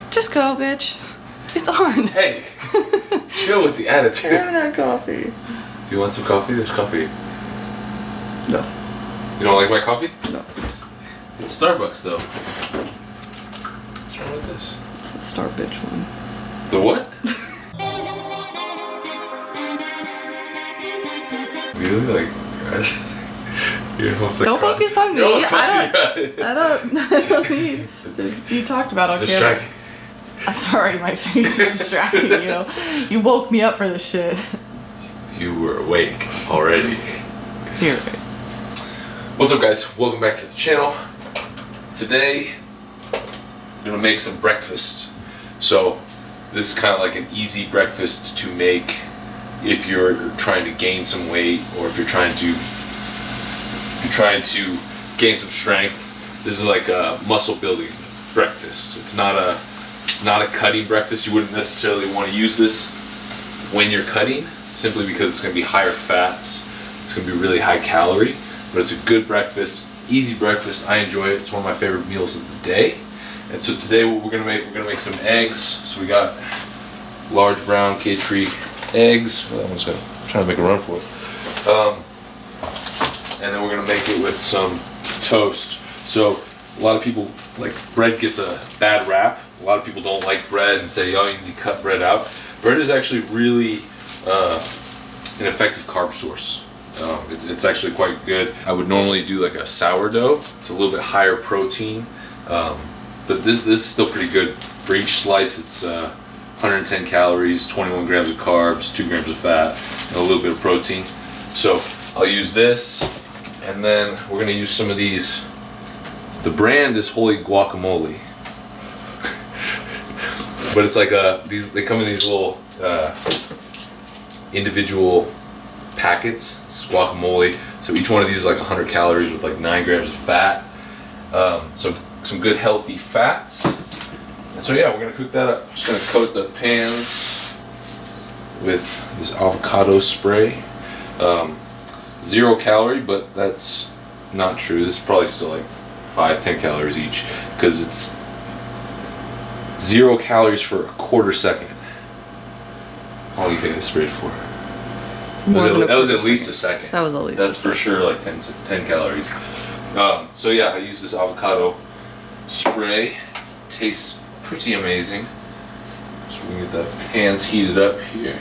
Just go, bitch. It's on. Hey, chill with the attitude. I haven't had coffee. Do you want some coffee? There's coffee. No. You don't like my coffee? No. It's Starbucks though. What's wrong with this? It's a star bitch one. The what? Really? Like, you're almost like don't focus on me. You're I don't need. You talked about it's okay. distracting. I'm sorry, my face is distracting you. You woke me up for this shit. You were awake already. Here. What's up, guys? Welcome back to the channel. Today, I'm gonna make some breakfast. So, this is kind of like an easy breakfast to make if you're trying to gain some weight, or if you're trying to gain some strength. This is like a muscle building breakfast. It's not a cutting breakfast. You wouldn't necessarily want to use this when you're cutting, simply because it's going to be higher fats. It's going to be really high calorie, but it's a good breakfast, easy breakfast. I enjoy it. It's one of my favorite meals of the day. And so today, what we're going to make some eggs. So we got large brown cage-free eggs. Well, I'm trying to make a run for it. And then we're going to make it with some toast. So a lot of people, like, bread gets a bad rap. A lot of people don't like bread and say, oh, you need to cut bread out. Bread is actually really an effective carb source. It's actually quite good. I would normally do like a sourdough. It's a little bit higher protein, but this is still pretty good. For each slice, it's 110 calories, 21 grams of carbs, 2 grams of fat, and a little bit of protein. So I'll use this, and then we're gonna use some of these. The brand is Holy Guacamole. But it's like they come in these little individual packets. It's guacamole. So each one of these is like 100 calories with like 9 grams of fat. So some good healthy fats. And so yeah, we're gonna cook that up. Just gonna coat the pans with this avocado spray. 0 calorie, but that's not true. This is probably still like 5-10 calories each, because it's 0 calories for a quarter second. How long do you think I sprayed for? That was at least a second. That was at least. That's for sure like 10 calories. So yeah, I use this avocado spray. Tastes pretty amazing. So we can get the pans heated up here.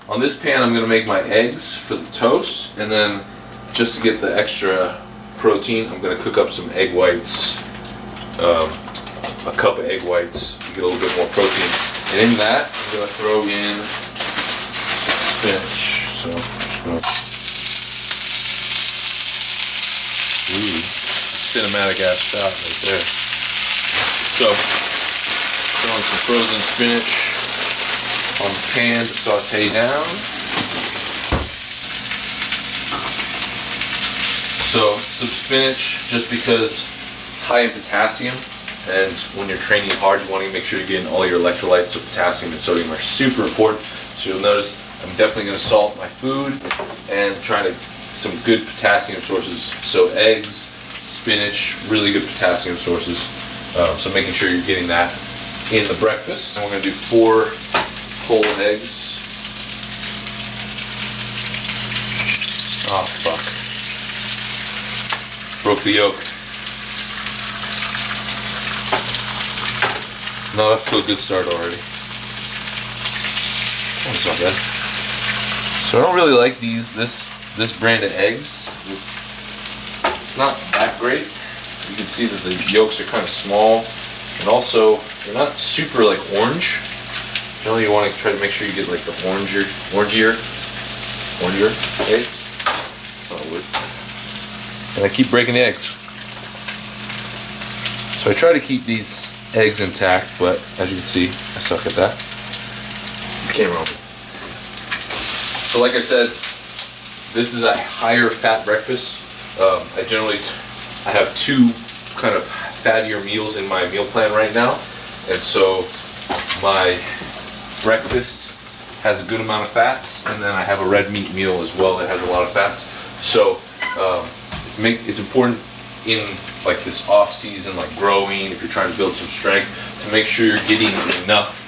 On this pan, I'm gonna make my eggs for the toast, and then just to get the extra protein, I'm gonna cook up some egg whites. A cup of egg whites to get a little bit more protein. And in that, I'm gonna throw in some spinach. So I'm just gonna, ooh, cinematic ass shot right there. So, throwing some frozen spinach on the pan to saute down. So, some spinach, just because it's high in potassium, and when you're training hard, you want to make sure you're getting all your electrolytes. So potassium and sodium are super important. So you'll notice I'm definitely going to salt my food and try to some good potassium sources. So eggs, spinach, really good potassium sources. So making sure you're getting that in the breakfast. And we're going to do 4 whole eggs. Oh fuck! Broke the yolk. No, that's to a good start already. That's not bad. So I don't really like this brand of eggs. It's not that great. You can see that the yolks are kind of small, and also they're not super like orange. Generally, you want to try to make sure you get like the orangier eggs. That's not a word. And I keep breaking the eggs. So I try to keep these eggs intact, but as you can see, I suck at that. Camera on. So like I said, this is a higher fat breakfast. I have 2 kind of fattier meals in my meal plan right now, and so my breakfast has a good amount of fats, and then I have a red meat meal as well that has a lot of fats. So it's important in like this off season, like growing, if you're trying to build some strength, to make sure you're getting enough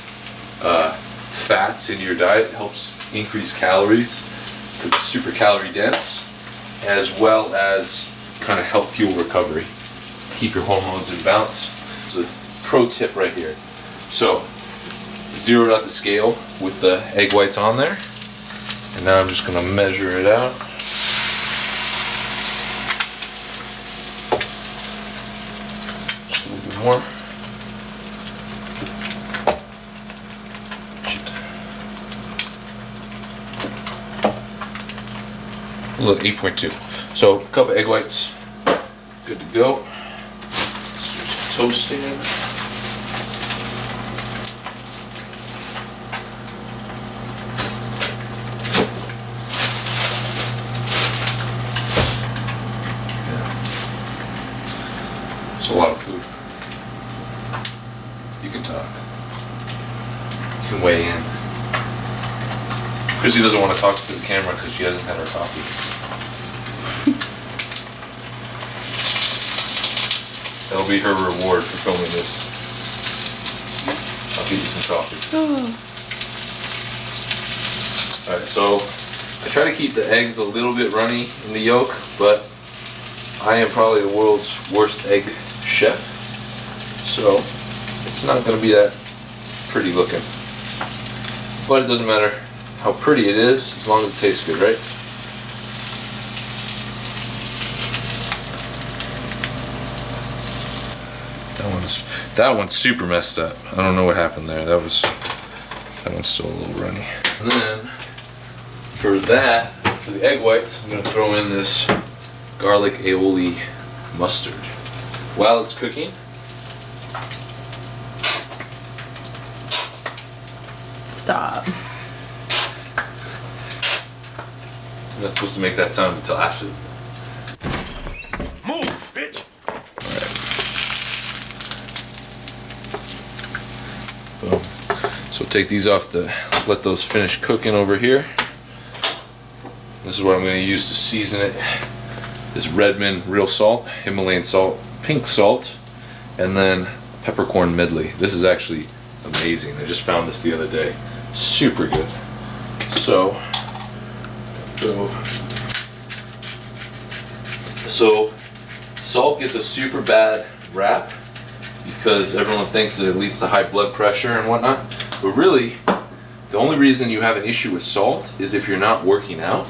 fats in your diet. It helps increase calories because it's super calorie dense, as well as kind of help fuel recovery, keep your hormones in balance. It's a pro tip right here. So zeroed out the scale with the egg whites on there, and now I'm just going to measure it out. Just a little bit more. Look, 8.2. So a cup of egg whites, good to go. Let's do some toasting. It's a lot of food. You can talk. You can weigh in. Chrissy doesn't want to talk to the camera because she hasn't had her coffee. That'll be her reward for filming this. I'll get you some coffee. Alright, so I try to keep the eggs a little bit runny in the yolk, but I am probably the world's worst egg chef, so it's not going to be that pretty looking. But it doesn't matter how pretty it is as long as it tastes good, right? That one's super messed up. I don't know what happened there. That one's still a little runny. And then for the egg whites, I'm going to throw in this garlic aioli mustard. While it's cooking, Stop. I'm not supposed to make that sound until after. Move, bitch! Boom. So take these off let those finish cooking over here. This is what I'm going to use to season it. This Redmond real salt, Himalayan salt, pink salt, and then peppercorn medley. This is actually amazing. I just found this the other day. Super good. So salt gets a super bad rap because everyone thinks that it leads to high blood pressure and whatnot. But really, the only reason you have an issue with salt is if you're not working out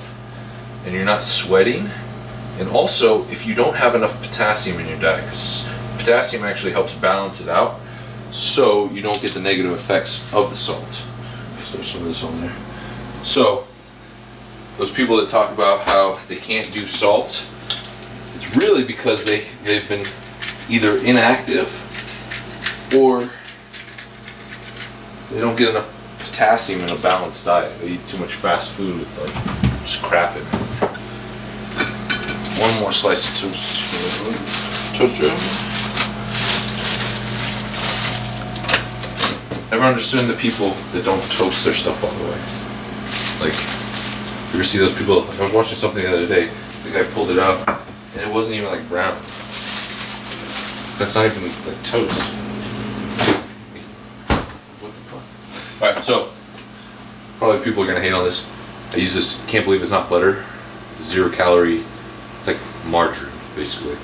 and you're not sweating, and also if you don't have enough potassium in your diet, because potassium actually helps balance it out so you don't get the negative effects of the salt. Let's throw some of this on there. So those people that talk about how they can't do salt, it's really because they've been either inactive or they don't get enough potassium in a balanced diet. They eat too much fast food with like just crap in it. One more slice of toaster. Ever understood the people that don't toast their stuff all the way? Like, you ever see those people? I was watching something the other day. The guy pulled it out, and it wasn't even like brown. That's not even like toast. What the fuck? All right, so probably people are gonna hate on this. I use this. Can't believe it's not butter. 0 calorie. It's like margarine, basically.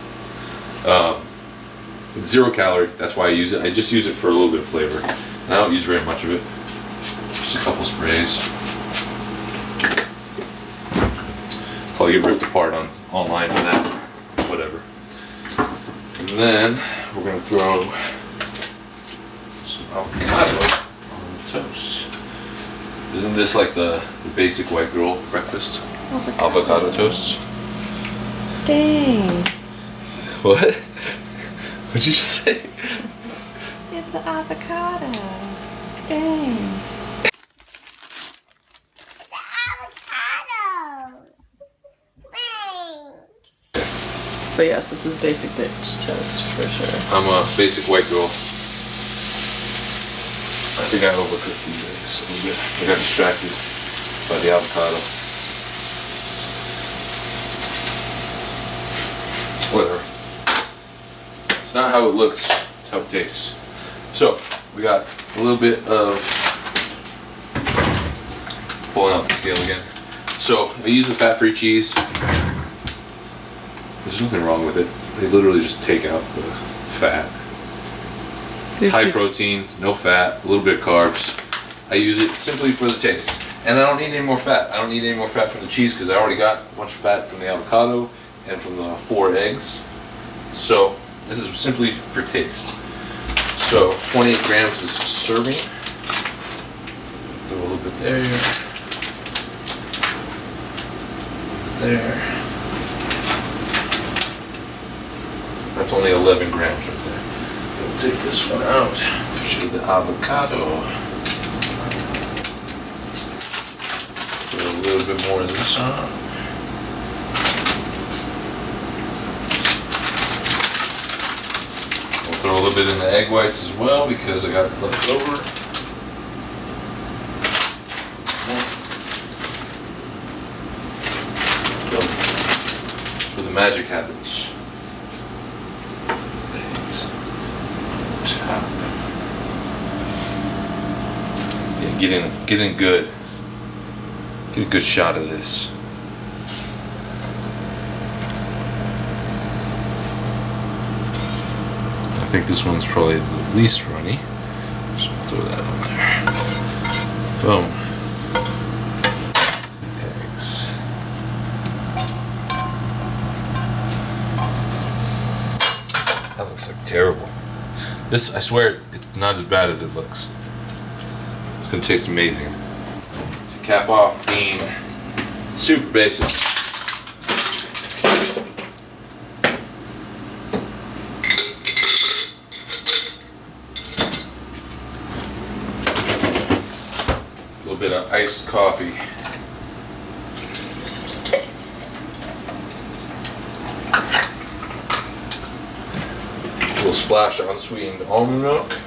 It's 0 calorie. That's why I use it. I just use it for a little bit of flavor. And I don't use very much of it. Just a couple sprays. Probably get ripped apart online for that. Whatever. And then we're gonna throw some avocado on the toast. Isn't this like the basic white girl breakfast? Avocado toast. Thanks. What? What'd you just say? It's an avocado. Thanks. But yes, this is basic bitch toast for sure. I'm a basic white girl. I think I overcooked these eggs a little bit. I got distracted by the avocado. Whatever. It's not how it looks, it's how it tastes. So we got a little bit of, pulling out the scale again. So I use the fat-free cheese. There's nothing wrong with it. They literally just take out the fat. It's high protein, no fat, a little bit of carbs. I use it simply for the taste. And I don't need any more fat. I don't need any more fat from the cheese because I already got a bunch of fat from the avocado and from the 4 eggs. So this is simply for taste. So 28 grams is serving. Throw a little bit there. There. That's only 11 grams right there. We'll take this one out. Show the avocado. Throw a little bit more of this on. We'll throw a little bit in the egg whites as well because I got it left over. That's where the magic happens. Yeah, get in good. Get a good shot of this. I think this one's probably the least runny. So throw that on there. Boom. Eggs. That looks like terrible. This, I swear, it's not as bad as it looks. It's gonna taste amazing. To cap off being super basic. A little bit of iced coffee. A little splash of unsweetened almond milk.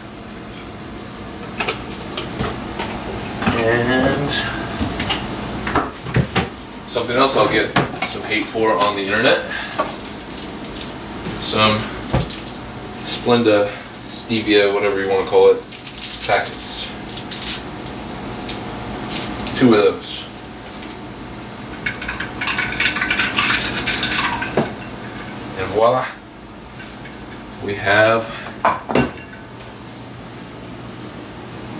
And something else I'll get some hate for on the internet. Some Splenda, stevia, whatever you want to call it, packets. 2 of those. And voila, we have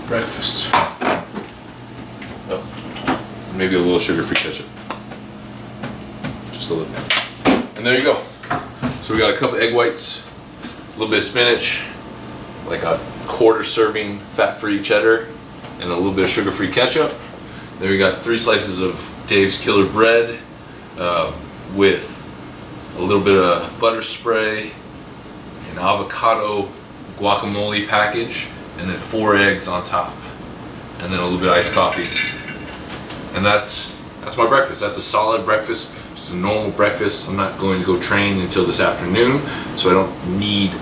breakfast. Oh, maybe a little sugar-free ketchup. Just a little bit. And there you go. So we got a couple egg whites, a little bit of spinach, like a 1/4 serving fat-free cheddar, and a little bit of sugar-free ketchup. Then we got 3 slices of Dave's Killer bread with a little bit of butter spray, an avocado guacamole package, and then 4 eggs on top, and then a little bit of iced coffee. And that's my breakfast. That's a solid breakfast, just a normal breakfast. I'm not going to go train until this afternoon, so I don't need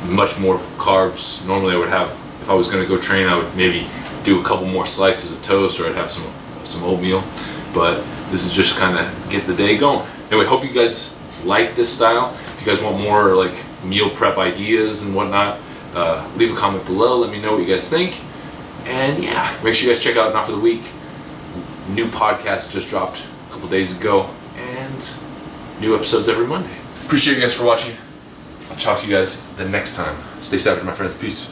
much more carbs. Normally I would have, if I was going to go train, I would maybe do a couple more slices of toast, or I'd have some oatmeal, but this is just kind of get the day going. Anyway, hope you guys like this style. If you guys want more like meal prep ideas and whatnot, leave a comment below. Let me know what you guys think. And yeah, make sure you guys check out Not For The Week. New podcast just dropped a couple days ago, and new episodes every Monday. Appreciate you guys for watching. I'll talk to you guys the next time. Stay savage, my friends. Peace.